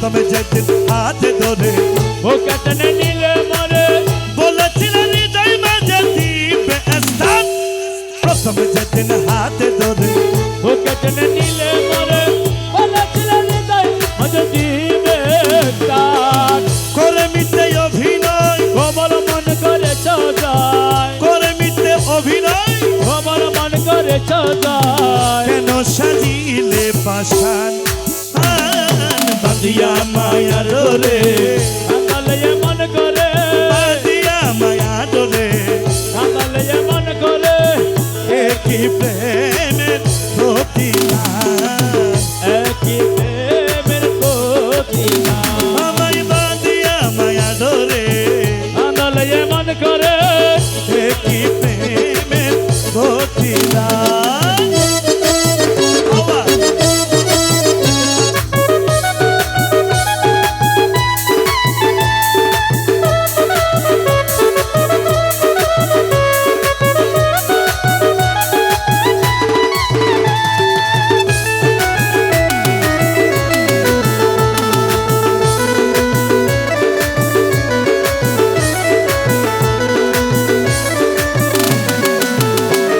প্রথমে যেদিন হাতে ধরে বুকে টেনে নিলে মরে বলেছিলেন হৃদয় মাঝে দিবে স্থান। প্রথমে যেদিন হাতে ধরে বুকে টেনে নিলে মরে বলেছিলেন হৃদয় মাঝে দিবে স্থান। করে মিথ্যে অভিনয় কোমল মন করেছ যায়, করে মিথ্যে অভিনয় কোমল মন করেছ যায়। কেন সাজিলে পাষাণ বাঁধিয়া মায়া ডোরে কাঁদালে মন করে, বাঁধিয়া মায়া ডোরে কাঁদালে মন করে, একই প্রেমের প্রতিদান একই প্রেমের প্রতিদান। আমায় বাঁধিয়া মায়া ডোরে কাঁদালে মন করে, একই প্রেমের প্রতিদান। বাবা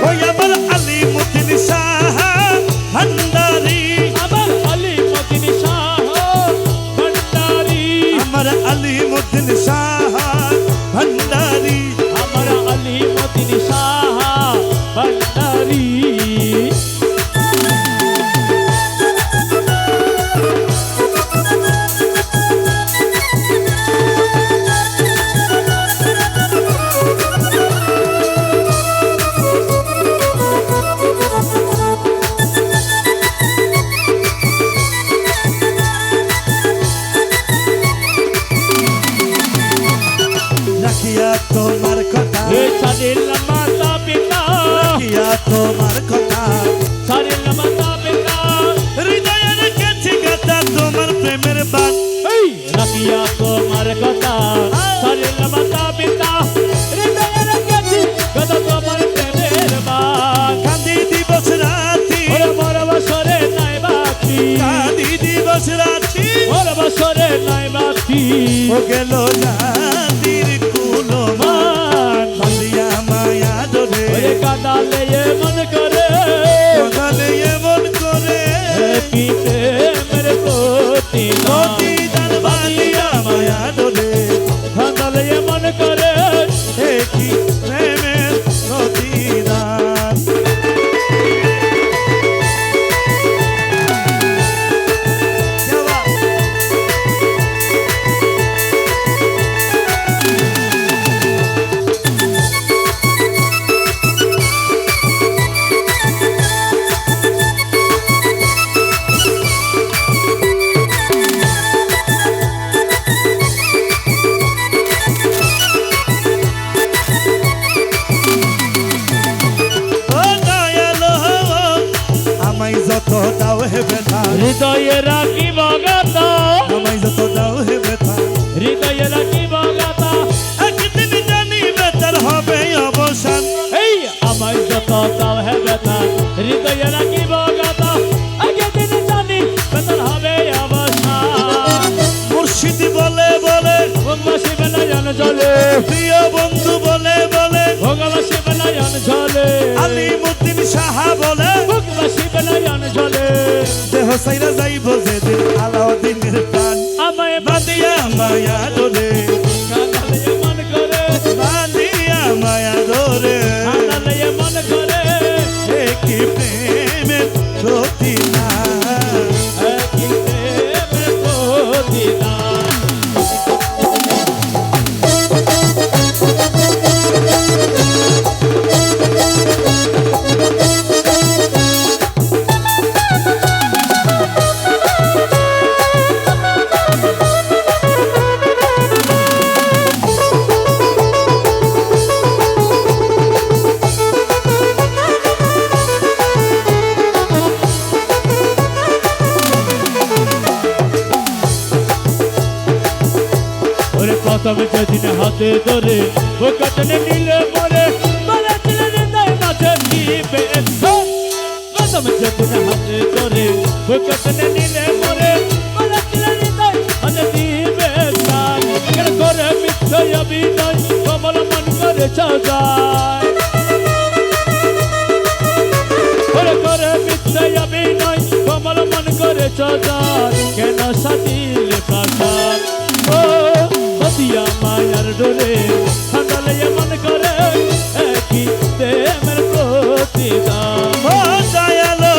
ওই আমার আলিমুদ্দিন শাহ ভান্ডারী, আমার আলিমুদ্দিন শাহ ভান্ডারী, আমার আলিমুদ্দিন শাহ ভান্ডারী, আমার আলিমুদ্দিন শাহ ভান্ডারী। রাখিয়া তোমার কথা, এ ছাড়িল মাতা পিতা, রাখিয়া তোমার কথা, ছাড়িল মাতা পিতা, হৃদয়ে রেখেছি গাথা তোমার প্রেমের বান। এই রাখিয়া তোমার কথা, ছাড়িল মাতা পিতা, হৃদয়ে রেখেছি কথা তোমার প্রেমের বান। কাঁদি দিবস রাতি, ওরে মোর বছরে নাই বাতি, কাঁদি দিবস রাতি, মোর বছরে নাই বাতি। ও গেল জাতির কুলমান বাঁধিয়া মায়া ডোরে ওরে কাঁদালে মন করে, বদলে এমন করে কি প্রেমের প্রতিদান। প্রতিদান বাঁধিয়া মায়া ডোরে কাঁদালে মন করে, একই প্রেমের প্রতিদান। ও দয়ালো আমায় যত দাও হে ব্যথা, হৃদয়ে রাখি বগাতা, আমায় যত দাও হে ব্যথা, হৃদয়ে রাখি বগাতা। একদিন জানি বেতার হবে অবসান। এই আমায় যত দাও হে ব্যথা, হৃদয়ে রাখি বগাতা, একদিন জানি বেতন হবে অবসান। মুর্শিদ বলে বলে ভোগবাসী বেলায়ন জলে, প্রিয় বন্ধু বলে বলে ভোগবাসী বেলায়ন জলে, আলিমুদ্দিন শাহ বলে ভোগবাসী বেলায়ন জলে। দেহ সাইরা যাইব যেদিন আলাউদ্দিনের প্রাণ আমায় বাঁধিয়া মায়া ডোরে, কাঁদালে মন করে, বাঁধিয়া মায়া ডোরে কাঁদালে মন করে, একই প্রেমের প্রতিদান। একই প্রেমের প্রতিদান। প্রথমে যেদিন হাতে ধরে বুকে টেনে নিলে মরে বলেছিলেন হৃদয় মাঝে দিবে স্থান। প্রথমে যেদিন হাতে ধরে বুকে টেনে নিলে মরে বলেছিলেন হৃদয় করে সাজায় করে মিথ্যে আমি নয় কোমল মন করে সাজায় কেন সাজিলে প্রাসাদ ও সতিয়া মায়ার ডোরে ঠান্ডালে মন করে একই প্রেমের প্রতিদান ও দয়ালো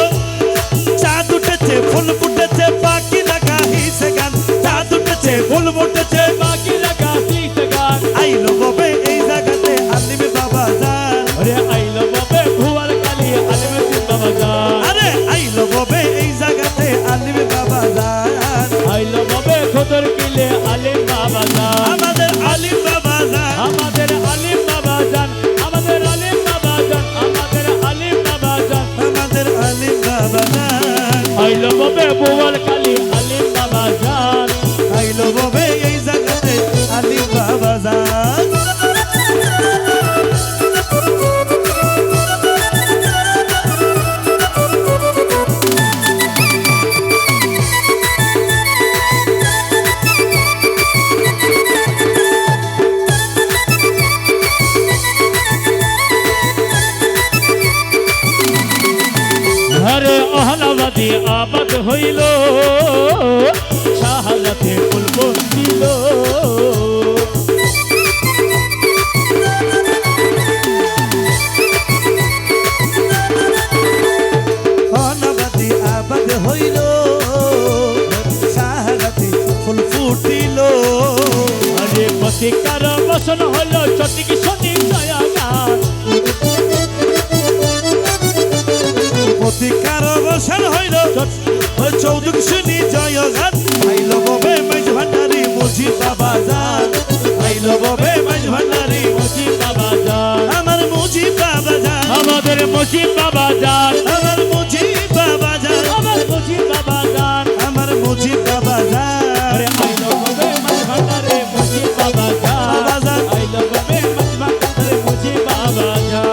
চাঁদ উঠেছে ফুল ফুটেছে পাখি লাগা হিসে গান চাঁদ উঠেছে ফুল ফুটেছে বাকি রাখা শীত গান আইলো ববে এই জায়গাতে আলিমে বাবা যান আরে আইলো বাবে ভুয়ার কালি আলিমে সিং বাবা যান আরে আইলো ববে এই জায়গাতে আলিমে বাবা যান আইলো বাবে খোদর কিলে আলিম বাবা যান আমাদের আলিম বাবা যান আমাদের আলিম বাবা যান আমাদের আলিম বাবা যান আমাদের আলিম বাবা যান আমাদের আলিম বাবা যান আইলো বাবে ভুয়ার কালি আলিম বাবা যান আইলো ববে এই জায়গাতে আলিম বাবা যান ঘরে অহলাবাদী আবাদ হইল শাহাদাতে ফুল বসিল অনাবাদি আবাদ হইল শাহাদাতে ফুল ফুটিল আরে প্রতিকার বসন হইল সঠিক সঠিক দয়া গান প্রতিকার অবসান হইল চৌদুক শুনি জয় গান আইল ববে মাঝ ভান্ডারি মুজি বাবা যান আইল ববে মাঝ ভান্ডারি মুজিব বাবা যান আমার মুজি বাবা যান আমাদের মুজিব বাবা যান আমার মুজি বাবা যান আমার মুজিব বাবা যান আমার মুজি বাবা আরে যান আইলো গবে মাঝ ভান্ডারে মুজিব বাবা বাবা যান যান আইলো গবে মাঝ ভান্ডারে মুজিব বাবা যান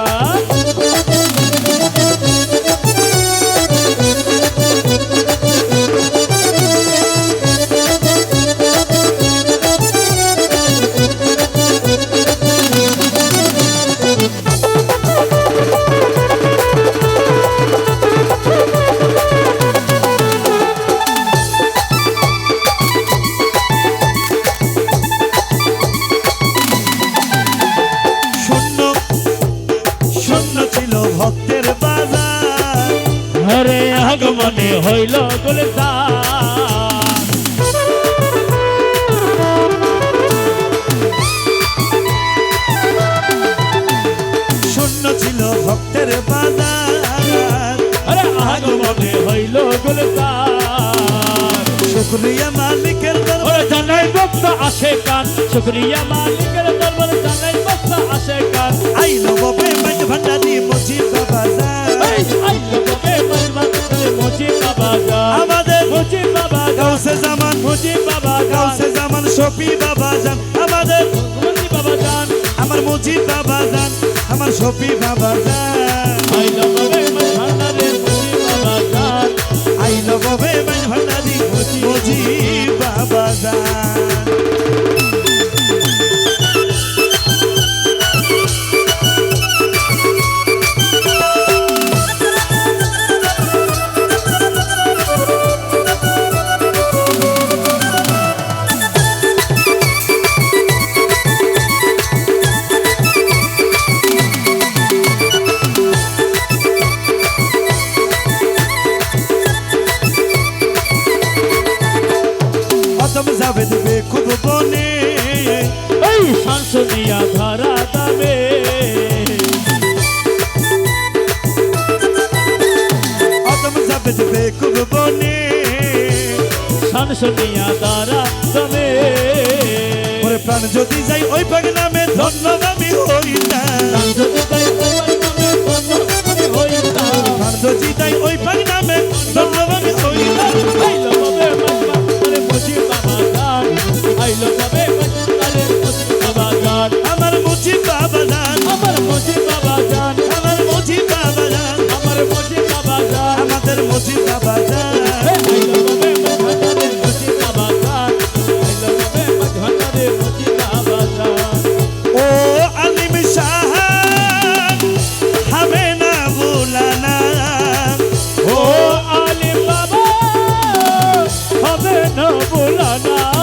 শূন্য শূন্য ছিল ভক্তের বাজার হরে আগমনে হইল গুলজার শূন্য ছিল ভক্তের বাজার হরে আগমনে হইল গুলজার শুক্রিয়া মালিকের দরবার ওরে জানাই ভক্ত আসে কান শুকরিয়া মালিকের দরবার জানাই ভক্ত আসে কান আইলো ববে মাঝ ভান্ডারি মুজি বাবা যান আইলো গবে মাঝ ভান্ডারে মুজিব বাবা যান আমাদের মুজিব বাবা যান গাউসে জামান মুজিব বাবা যান গাউসে জামান শফি বাবা যান আমাদের মুজিব বাবা যান আমার মুজি বাবা যান আমার শফি বাবা যান আইলো গবে মাঝ ভান্ডারে মুজিব বাবা যান আইলো ববে মাঝ ভান্ডারি মুজি বাবা যান অদম যাবে দেবে খুব বনে এই শামসুনিয়া ধরা দাবে অদম যাবে দেবে খুব বনে শামসুনিয়া ধরা দাবে ওরে প্রাণ যদি যাই ওই পাগ নামে ধন্য আমি হইতাম প্রাণ যদি যাই ওই পাগ নামে ধন্য আমি হইতাম আমার মুজি বাবা যান আমার মুজি বাবা যান আমাদের মুজি বাবা যান ও আলিম কেন ভুলো না